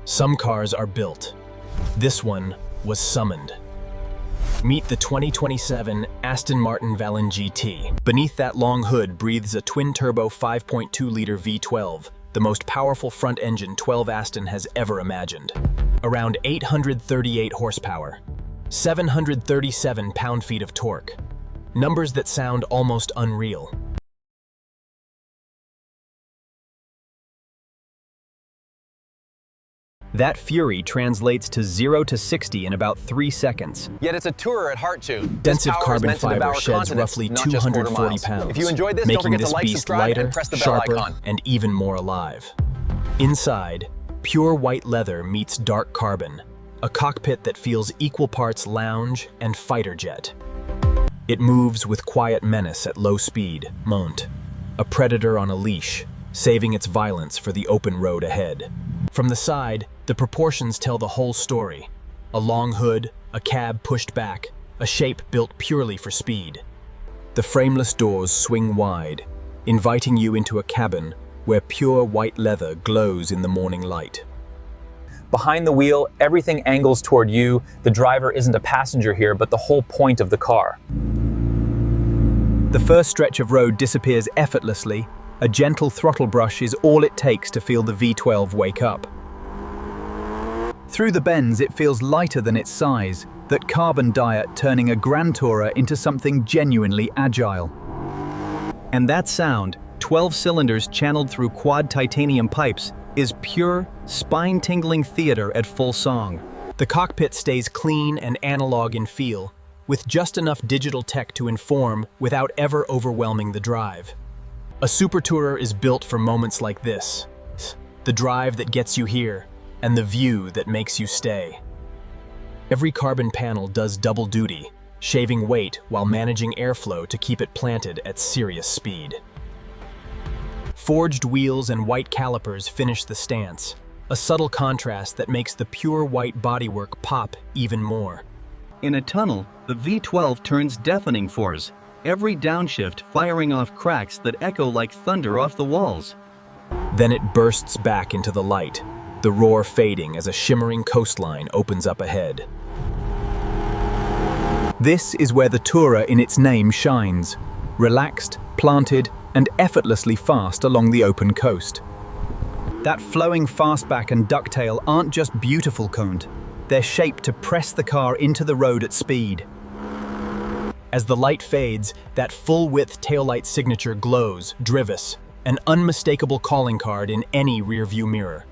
Some cars are built. This one was summoned. Meet the 2027 Aston Martin Valen GT. Beneath that long hood breathes a twin-turbo 5.2-liter V12, the most powerful front-engine 12 Aston has ever imagined. Around 838 horsepower, 737 pound-feet of torque. Numbers that sound almost unreal. That fury translates to 0 to 60 in about 3 seconds. Yet it's a tourer at heart too. Densive carbon fiber sheds roughly 240 pounds, If you enjoyed this, making don't forget this to like, beast subscribe, lighter, and press the bell sharper, icon. and even more alive. Inside, pure white leather meets dark carbon, a cockpit that feels equal parts lounge and fighter jet. It moves with quiet menace at low speed, Mont, a predator on a leash, saving its violence for the open road ahead. From the side, the proportions tell the whole story. A long hood, a cab pushed back, a shape built purely for speed. The frameless doors swing wide, inviting you into a cabin where pure white leather glows in the morning light. Behind the wheel, everything angles toward you. The driver isn't a passenger here, but the whole point of the car. The first stretch of road disappears effortlessly. A gentle throttle brush is all it takes to feel the V12 wake up. Through the bends, it feels lighter than its size, that carbon diet turning a Grand Tourer into something genuinely agile. And that sound, 12 cylinders channeled through quad titanium pipes, is pure, spine-tingling theater at full song. The cockpit stays clean and analog in feel, with just enough digital tech to inform without ever overwhelming the drive. A Super Tourer is built for moments like this. The drive that gets you here, and the view that makes you stay. Every carbon panel does double duty, shaving weight while managing airflow to keep it planted at serious speed. Forged wheels and white calipers finish the stance, a subtle contrast that makes the pure white bodywork pop even more. In a tunnel, the V12 turns deafening force, every downshift firing off cracks that echo like thunder off the walls. Then it bursts back into the light, the roar fading as a shimmering coastline opens up ahead. This is where the Tourer in its name shines, relaxed, planted, and effortlessly fast along the open coast. That flowing fastback and ducktail aren't just beautiful coned, they're shaped to press the car into the road at speed. As the light fades, that full-width taillight signature glows, drivis, an unmistakable calling card in any rearview mirror.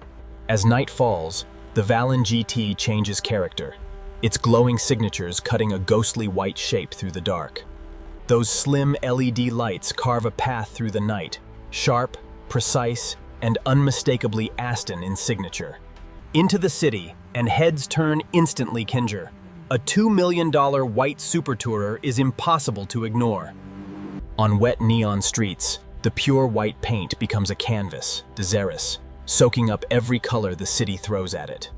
As night falls, the Valen GT changes character, its glowing signatures cutting a ghostly white shape through the dark. Those slim LED lights carve a path through the night, sharp, precise, and unmistakably Aston in signature. Into the city, and heads turn instantly Kinger. A $2 million white Super Tourer is impossible to ignore. On wet neon streets, the pure white paint becomes a canvas, Deseris, soaking up every color the city throws at it.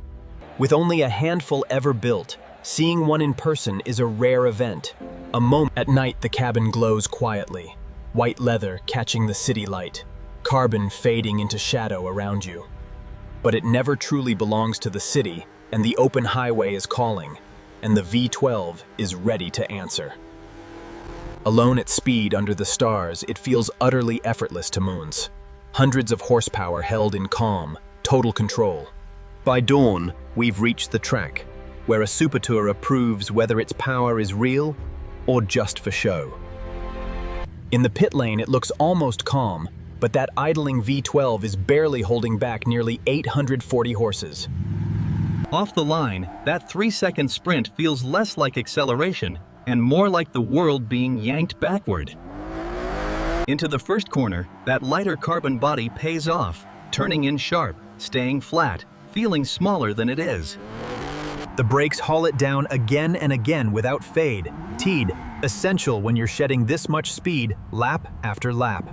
With only a handful ever built, seeing one in person is a rare event. A moment at night, the cabin glows quietly, white leather catching the city light, carbon fading into shadow around you. But it never truly belongs to the city, and the open highway is calling, and the V12 is ready to answer. Alone at speed under the stars, it feels utterly effortless to Moons. Hundreds of horsepower held in calm, total control. By dawn, we've reached the track, where a Super Tourer proves whether its power is real or just for show. In the pit lane, it looks almost calm, but that idling V12 is barely holding back nearly 840 horses. Off the line, that 3-second sprint feels less like acceleration and more like the world being yanked backward. Into the first corner, that lighter carbon body pays off, turning in sharp, staying flat, feeling smaller than it is. The brakes haul it down again and again without fade, teed, essential when you're shedding this much speed lap after lap.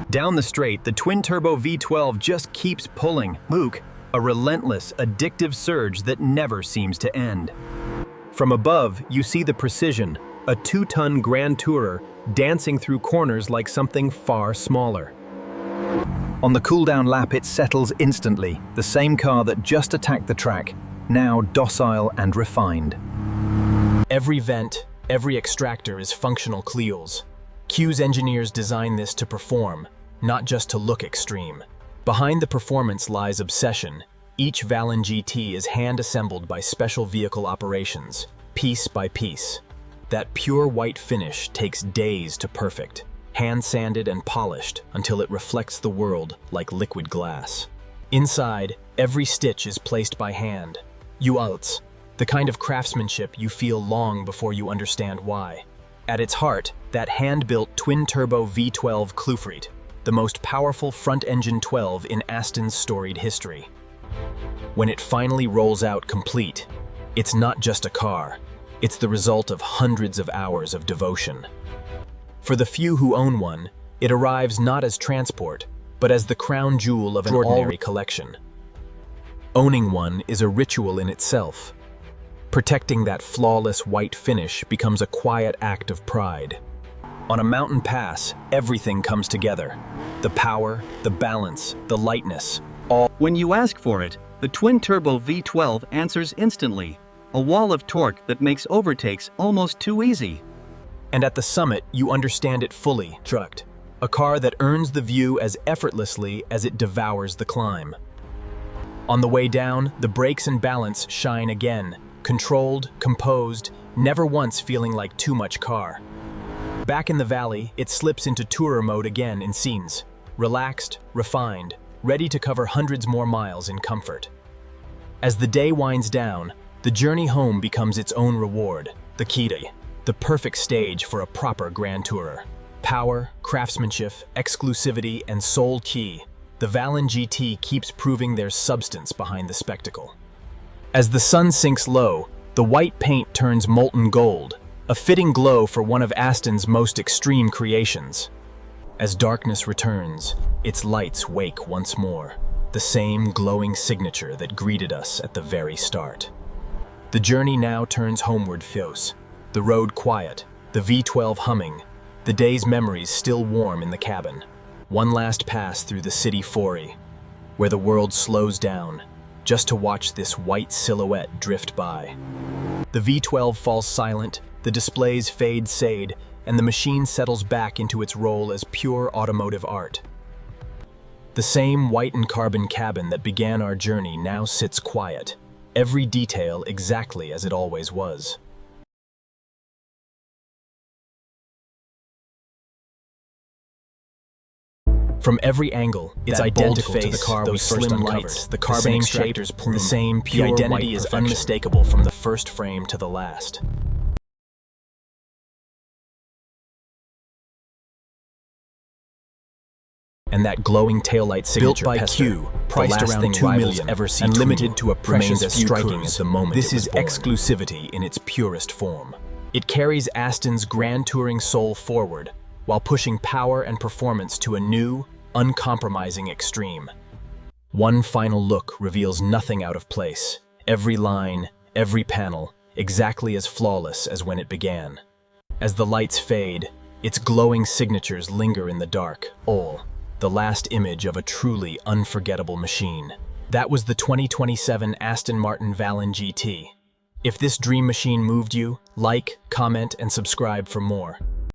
Down the straight, the twin-turbo V12 just keeps pulling, Luke, a relentless, addictive surge that never seems to end. From above, you see the precision, a 2-ton Grand Tourer dancing through corners like something far smaller. On the cool-down lap, it settles instantly, the same car that just attacked the track, now docile and refined. Every vent, every extractor is functional Cleals. Q's engineers designed this to perform, not just to look extreme. Behind the performance lies obsession. Each Valen GT is hand-assembled by special vehicle operations, piece by piece. That pure white finish takes days to perfect, hand-sanded and polished until it reflects the world like liquid glass. Inside, every stitch is placed by hand. UALTS, the kind of craftsmanship you feel long before you understand why. At its heart, that hand-built twin-turbo V12 Klufrit, the most powerful front-engine 12 in Aston's storied history. When it finally rolls out complete, it's not just a car, it's the result of hundreds of hours of devotion. For the few who own one, it arrives not as transport, but as the crown jewel of an ordinary collection. Owning one is a ritual in itself. Protecting that flawless white finish becomes a quiet act of pride. On a mountain pass, everything comes together. The power, the balance, the lightness, all. When you ask for it, the twin-turbo V12 answers instantly, a wall of torque that makes overtakes almost too easy. And at the summit, you understand it fully. Trucked. A car that earns the view as effortlessly as it devours the climb. On the way down, the brakes and balance shine again, controlled, composed, never once feeling like too much car. Back in the valley, it slips into tourer mode again in scenes, relaxed, refined, ready to cover hundreds more miles in comfort. As the day winds down, the journey home becomes its own reward, the Kita, the perfect stage for a proper Grand Tourer. Power, craftsmanship, exclusivity, and soul key, the Valen GT keeps proving there's substance behind the spectacle. As the sun sinks low, the white paint turns molten gold, a fitting glow for one of Aston's most extreme creations. As darkness returns, its lights wake once more, the same glowing signature that greeted us at the very start. The journey now turns homeward Fios, the road quiet, the V12 humming, the day's memories still warm in the cabin. One last pass through the city foray, where the world slows down, just to watch this white silhouette drift by. The V12 falls silent, the displays fade sade, and the machine settles back into its role as pure automotive art. The same white and carbon cabin that began our journey now sits quiet, every detail exactly as it always was. From every angle, it's identical to the car we first uncovered. The carbon extractors plume, the same pure white perfection. The identity is unmistakable from the first frame to the last. And that glowing taillight signature, built by Q, priced around $2 million, and limited to a precious as striking at the moment. This is exclusivity in its purest form. It carries Aston's grand touring soul forward, while pushing power and performance to a new, uncompromising extreme. One final look reveals nothing out of place. Every line, every panel, exactly as flawless as when it began. As the lights fade, its glowing signatures linger in the dark, the last image of a truly unforgettable machine. That was the 2027 Aston Martin Valen GT. If this dream machine moved you, like, comment, and subscribe for more.